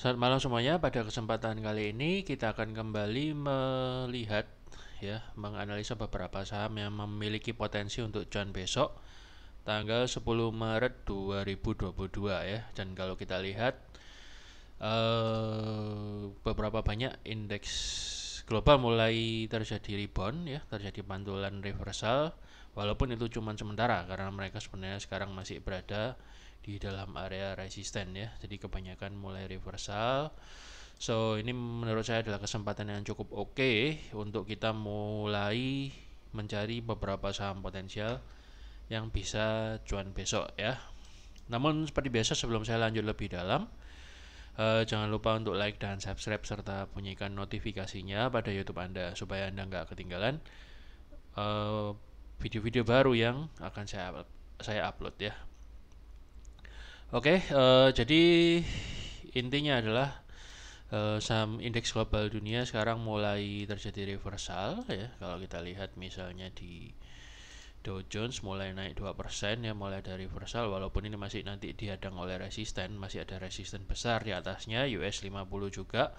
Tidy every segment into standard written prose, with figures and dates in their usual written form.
Selamat malam semuanya. Pada kesempatan kali ini kita akan kembali melihat menganalisa beberapa saham yang memiliki potensi untuk cuan besok tanggal 10 Maret 2022 ya. Dan kalau kita lihat beberapa banyak indeks global mulai terjadi rebound ya, terjadi pantulan reversal, walaupun itu cuma sementara karena mereka sebenarnya sekarang masih berada di dalam area resisten ya. Jadi kebanyakan mulai reversal. So ini menurut saya adalah kesempatan yang cukup oke untuk kita mulai mencari beberapa saham potensial yang bisa cuan besok ya. Namun seperti biasa sebelum saya lanjut lebih dalam, jangan lupa untuk like dan subscribe serta bunyikan notifikasinya pada YouTube Anda supaya Anda nggak ketinggalan video-video baru yang akan saya upload ya. Oke, jadi intinya adalah saham indeks global dunia sekarang mulai terjadi reversal ya. Kalau kita lihat misalnya di Dow Jones mulai naik 2% ya, mulai dari reversal, walaupun ini masih nanti dihadang oleh resisten, masih ada resisten besar di atasnya, US 50 juga.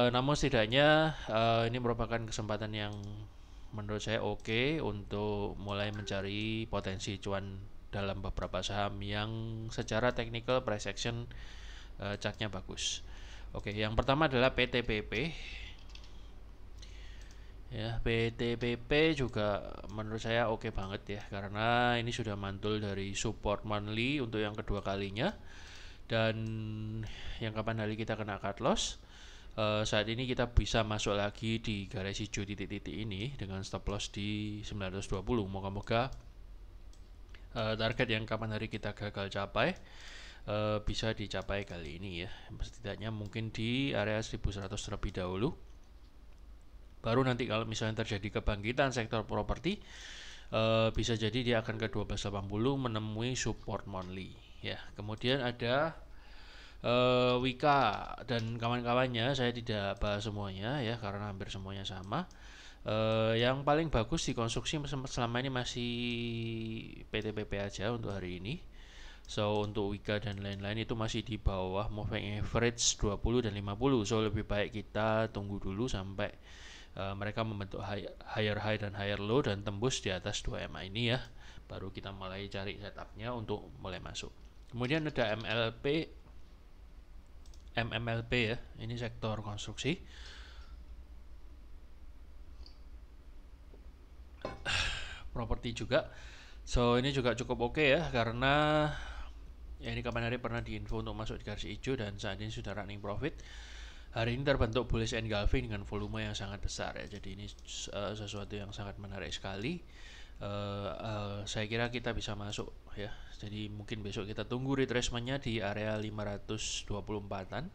Namun setidaknya ini merupakan kesempatan yang menurut saya oke untuk mulai mencari potensi cuan dalam beberapa saham yang secara technical price action chartnya bagus. Oke, yang pertama adalah PTPP. Ya, PTPP juga menurut saya oke banget ya, karena ini sudah mantul dari support monthly untuk yang kedua kalinya, dan yang kapan hari kita kena cut loss. Saat ini kita bisa masuk lagi di garis hijau titik-titik ini dengan stop loss di 920. Moga-moga target yang kapan hari kita gagal capai bisa dicapai kali ini ya. Setidaknya mungkin di area 1100 terlebih dahulu. Baru nanti kalau misalnya terjadi kebangkitan sektor properti, bisa jadi dia akan ke 1280 menemui support monthly ya. Kemudian ada Wika dan kawan-kawannya, saya tidak bahas semuanya ya karena hampir semuanya sama. Yang paling bagus dikonstruksi selama ini masih PTPP aja untuk hari ini. So untuk Wika dan lain-lain itu masih di bawah moving average 20 dan 50. So lebih baik kita tunggu dulu sampai mereka membentuk higher high dan higher low dan tembus di atas 2 MA ini ya. Baru kita mulai cari setupnya untuk mulai masuk. Kemudian ada MMLP ya, ini sektor konstruksi. Properti juga. So ini juga cukup oke ya, karena ya ini kapan hari pernah diinfo untuk masuk di garis hijau dan saat ini sudah running profit. Hari ini terbentuk bullish engulfing dengan volume yang sangat besar ya. Jadi ini sesuatu yang sangat menarik sekali. Saya kira kita bisa masuk ya. Jadi mungkin besok kita tunggu retracementnya di area 524-an.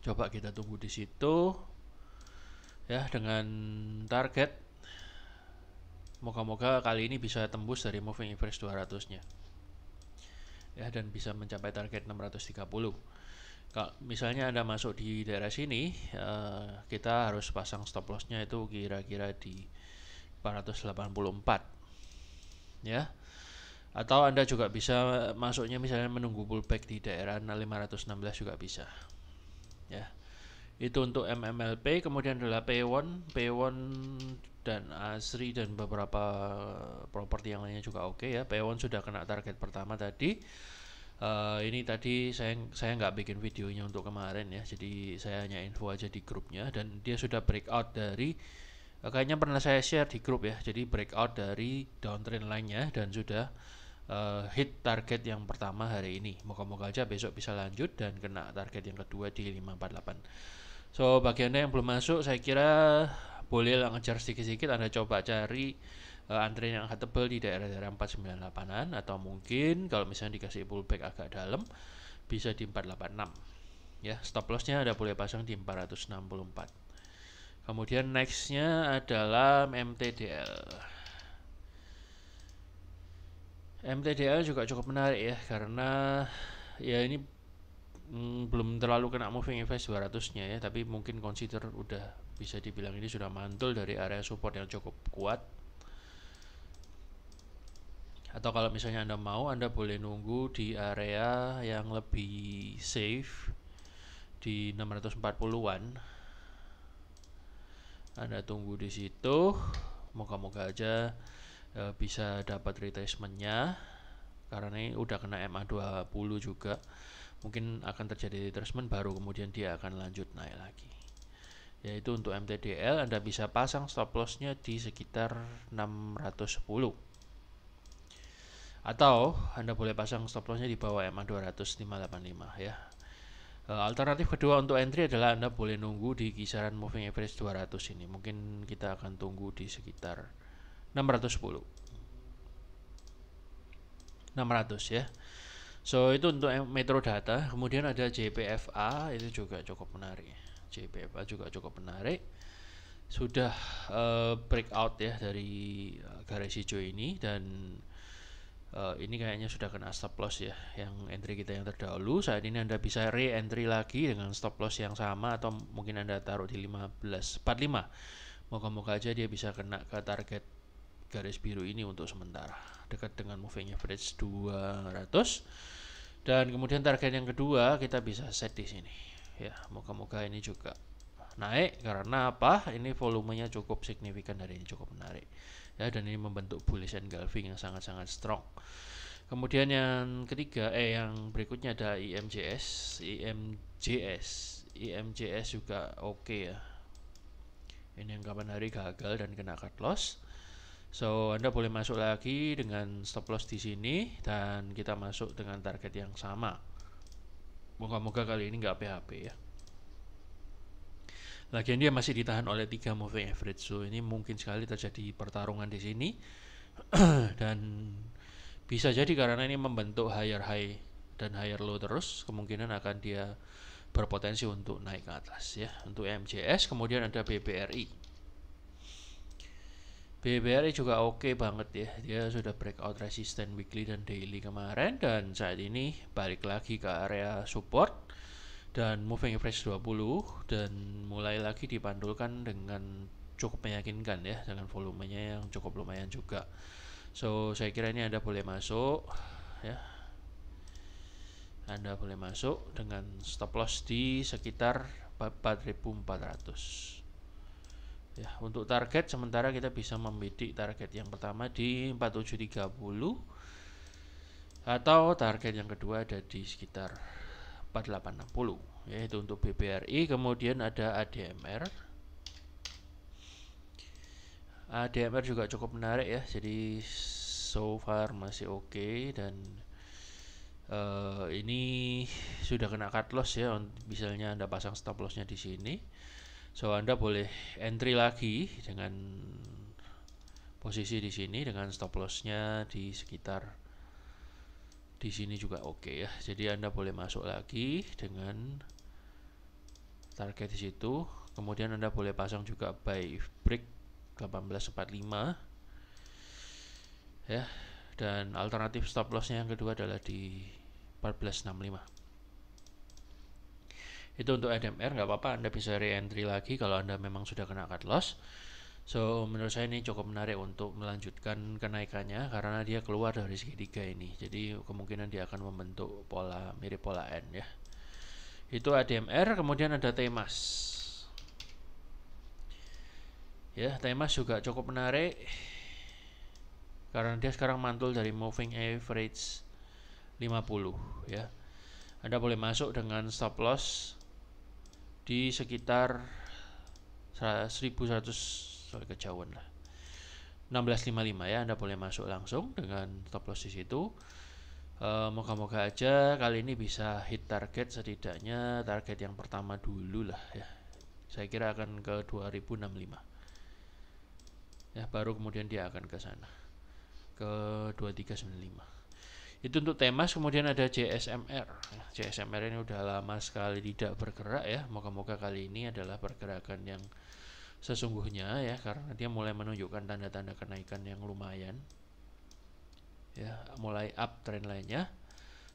Coba kita tunggu di situ ya, dengan target moga-moga kali ini bisa tembus dari moving average 200-nya ya, dan bisa mencapai target 630. Kalau misalnya Anda masuk di daerah sini, kita harus pasang stop lossnya itu kira-kira di 484 ya. Atau Anda juga bisa masuknya misalnya menunggu pullback di daerah 516 juga bisa ya. Itu untuk MMLP. Kemudian adalah P1 dan Asri dan beberapa properti yang lainnya juga oke ya. P1 sudah kena target pertama tadi. Ini tadi saya nggak bikin videonya untuk kemarin ya, jadi saya hanya info aja di grupnya, dan dia sudah breakout dari kayaknya pernah saya share di grup ya. Jadi breakout dari downtrend line-nya dan sudah hit target yang pertama hari ini. Moga-moga aja besok bisa lanjut dan kena target yang kedua di 548. So bagi Anda yang belum masuk, saya kira boleh lah ngejar sedikit-sedikit. Anda coba cari antrian yang agak tebal di daerah-daerah 498-an, atau mungkin kalau misalnya dikasih pullback agak dalam bisa di 486 ya. Stop lossnya Anda boleh pasang di 464. Kemudian nextnya adalah MTDL juga cukup menarik ya, karena ya ini belum terlalu kena moving average 200-nya ya, tapi mungkin consider udah bisa dibilang ini sudah mantul dari area support yang cukup kuat. Atau kalau misalnya Anda mau, Anda boleh nunggu di area yang lebih safe di 640-an. Anda tunggu di situ, moga-moga aja bisa dapat retracementnya, karena ini udah kena MA20 juga. Mungkin akan terjadi retracement baru kemudian dia akan lanjut naik lagi. Yaitu untuk MTDL Anda bisa pasang stop lossnya di sekitar 610. Atau Anda boleh pasang stop lossnya di bawah MA200 585 ya. Alternatif kedua untuk entry adalah Anda boleh nunggu di kisaran moving average 200 ini. Mungkin kita akan tunggu di sekitar 610. 600 ya. So itu untuk metro data. Kemudian ada JPFA, itu juga cukup menarik. JPFA juga cukup menarik. Sudah breakout ya dari garis hijau ini, dan ini kayaknya sudah kena stop loss ya, yang entry kita yang terdahulu. Saat ini Anda bisa re-entry lagi dengan stop loss yang sama, atau mungkin Anda taruh di 1545. Moga-moga aja dia bisa kena ke target garis biru ini untuk sementara, dekat dengan moving average 200. Dan kemudian target yang kedua kita bisa set di sini ya. Moga-moga ini juga naik, karena apa? Ini volumenya cukup signifikan dan ini cukup menarik ya, dan ini membentuk bullish engulfing yang sangat-sangat strong. Kemudian yang ketiga, yang berikutnya ada IMJS. IMJS juga oke ya. Ini yang kapan hari gagal dan kena cut loss. So Anda boleh masuk lagi dengan stop loss di sini, dan kita masuk dengan target yang sama. Moga-moga kali ini nggak PHP ya. Lagian dia masih ditahan oleh 3 moving average, so ini mungkin sekali terjadi pertarungan di sini. Dan bisa jadi karena ini membentuk higher high dan higher low terus, kemungkinan akan dia berpotensi untuk naik ke atas ya. Untuk MJS, kemudian ada BBRI. BBRI juga oke banget ya, dia sudah breakout resisten weekly dan daily kemarin, dan saat ini balik lagi ke area support dan moving average 20, dan mulai lagi dipantulkan dengan cukup meyakinkan ya, dengan volumenya yang cukup lumayan juga. So saya kira ini Anda boleh masuk ya. Anda boleh masuk dengan stop loss di sekitar 4.400 ya. Untuk target sementara kita bisa membidik target yang pertama di 4730, atau target yang kedua ada di sekitar 4860 ya, itu untuk BBRI. Kemudian ada ADMR. ADMR juga cukup menarik ya, jadi so far masih oke, dan ini sudah kena cut loss ya. Misalnya Anda pasang stop lossnya di sini, so Anda boleh entry lagi dengan posisi di sini dengan stop lossnya di sekitar di sini juga oke ya. Jadi Anda boleh masuk lagi dengan target di situ. Kemudian Anda boleh pasang juga buy break 1845 ya. Dan alternatif stop lossnya yang kedua adalah di 1465. Itu untuk ADMR, nggak apa-apa, Anda bisa re-entry lagi kalau Anda memang sudah kena cut loss. So menurut saya ini cukup menarik untuk melanjutkan kenaikannya, karena dia keluar dari segitiga ini. Jadi kemungkinan dia akan membentuk pola mirip pola N ya. Itu ADMR. Kemudian ada TMAS. Ya, TMAS juga cukup menarik karena dia sekarang mantul dari moving average 50 ya. Anda boleh masuk dengan stop loss di sekitar 1100, sorry kejauhan lah, 1655 ya. Anda boleh masuk langsung dengan stop loss di situ. Moga-moga aja kali ini bisa hit target, setidaknya target yang pertama dulu lah ya. Saya kira akan ke 2065 ya, baru kemudian dia akan ke sana ke 2395. Itu untuk TMAS. Kemudian ada JSMR. JSMR ini udah lama sekali tidak bergerak ya. Moga-moga kali ini adalah pergerakan yang sesungguhnya ya, karena dia mulai menunjukkan tanda-tanda kenaikan yang lumayan ya, mulai up trend lainnya.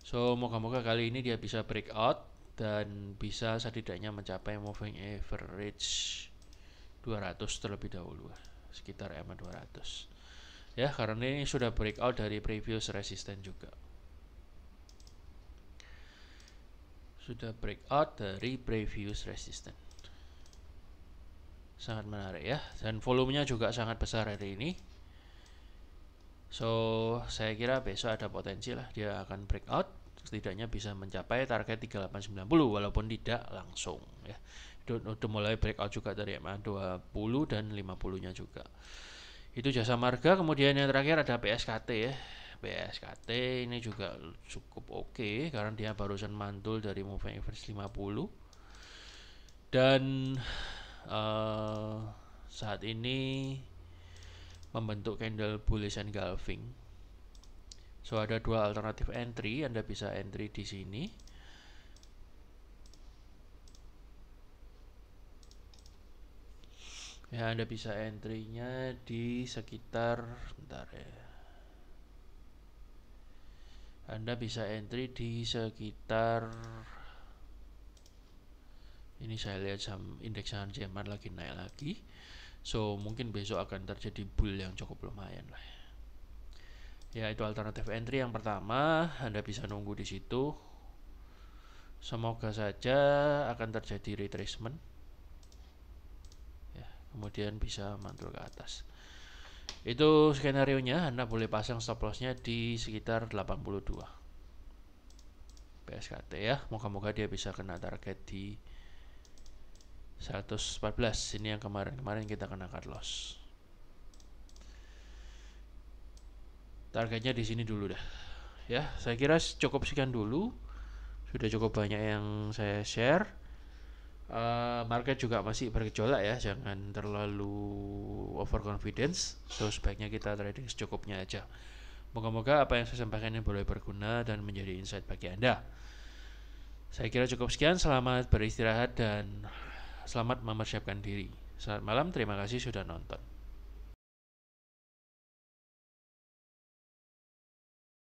So moga-moga kali ini dia bisa breakout dan bisa setidaknya mencapai moving average 200 terlebih dahulu, sekitar EMA 200 ya, karena ini sudah breakout dari previous resistance juga. Sudah breakout dari previous resistance. Sangat menarik ya, dan volumenya juga sangat besar hari ini. So, saya kira besok ada potensi lah dia akan breakout, setidaknya bisa mencapai target 3890 walaupun tidak langsung ya. Udah mulai breakout juga dari MA20 dan 50-nya juga. Itu jasa marga. Kemudian yang terakhir ada PSKT ya. PSKT ini juga cukup oke karena dia barusan mantul dari moving average 50 dan saat ini membentuk candle bullish engulfing. So ada dua alternatif entry, Anda bisa entry di sini. Ya, Anda bisa entry-nya di sekitar bentar ya. Anda bisa entry di sekitar, ini saya lihat indeks saham Jerman lagi naik lagi. So mungkin besok akan terjadi bull yang cukup lumayan lah. Ya, itu alternatif entry yang pertama. Anda bisa nunggu di situ. Semoga saja akan terjadi retracement. Ya, kemudian bisa mantul ke atas. Itu skenario nya. Anda boleh pasang stop loss-nya di sekitar 82 PSKT ya. Moga-moga dia bisa kena target di 114. Ini yang kemarin kita kena cut loss. Targetnya di sini dulu dah. Ya, saya kira cukup sekian dulu. Sudah cukup banyak yang saya share. Market juga masih bergejolak ya, jangan terlalu overconfidence. So sebaiknya kita trading secukupnya aja. Moga-moga apa yang saya sampaikan ini boleh berguna dan menjadi insight bagi Anda. Saya kira cukup sekian. Selamat beristirahat dan selamat mempersiapkan diri. Selamat malam, terima kasih sudah nonton.